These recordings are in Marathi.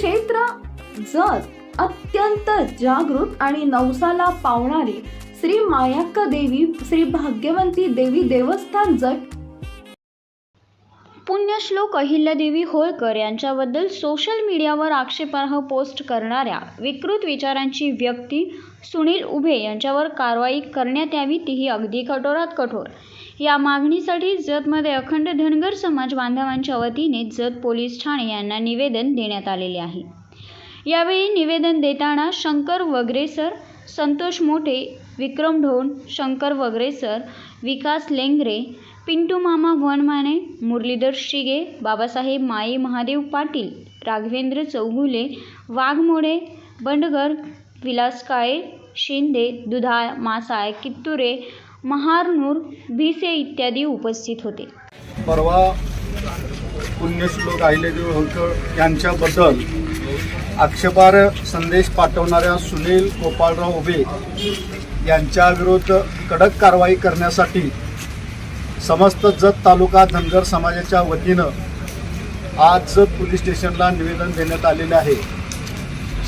क्षेत्र जत अत्यंत जागृत आणि नवसाला पावणारी श्री मायाक्का देवी श्री भाग्यवंती देवी देवस्थान जत पुण्यश्लोक अहिल्यादेवी होळकर यांच्याबद्दल सोशल मीडियावर आक्षेपार्ह पोस्ट करणाऱ्या विकृत विचारांची व्यक्ती सुनील उभे यांच्यावर कारवाई करण्यात यावी, तीही अगदी कठोरात कठोर. या मागणीसाठी जतमध्ये अखंड धनगर समाज बांधवांच्या वतीने जत पोलीस ठाणे यांना निवेदन देण्यात आलेले आहे. यावेळी निवेदन देताना शंकर वगैरे सर, संतोष मोठे, विक्रम ढोण, शंकर वगैरे सर, विकास लेंगरे, पिंटू मामा वनमाने, मुरलीधर शिगे, बाबासाहेब माई, महादेव पाटील, राघवेंद्र चौगुले, वाघमोडे, बंडगर, विलास काळे, शिंदे, दुधाळ, मासाळ, कित्तुरे, महारनूर, भिसे इत्यादी उपस्थित होते. परवा पुण्यश्लोक अहिल्यादेवी होळकर यांच्याबद्दल आक्षेपार्ह संदेश पाठवणाऱ्या सुनील गोपाळराव उभे यांच्याविरुद्ध कडक कारवाई करण्यासाठी समस्त जत तालुका धनगर समाजाच्या वतीनं आज जत पोलीस स्टेशनला निवेदन देण्यात आलेले आहे.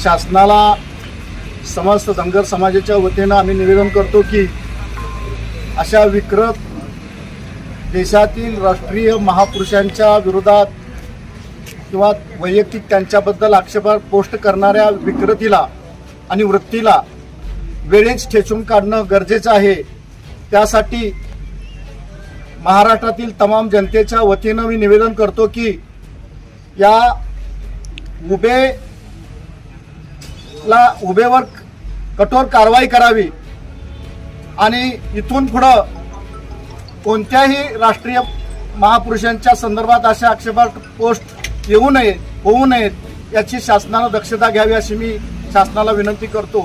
शासनाला समस्त धनगर समाजाच्या वतीनं आम्ही निवेदन करतो की अशा विकृत देशातील राष्ट्रीय महापुरुषांच्या विरोधात किंवा वैयक्तिक त्यांच्याबद्दल आक्षेपार्ह पोस्ट करणाऱ्या विकृतीला आणि वृत्तीला वेळीच ठेचून काढणं गरजेचं आहे. त्यासाठी महाराष्ट्रातील तमाम जनतेच्या वतीनं मी निवेदन करतो की या उभेवर कठोर कारवाई करावी आणि इथून पुढं कोणत्याही राष्ट्रीय महापुरुषांच्या संदर्भात अशा आक्षेपार्ह पोस्ट होऊ नयेत याची शासनानं दक्षता घ्यावी अशी मी शासनाला विनंती करतो.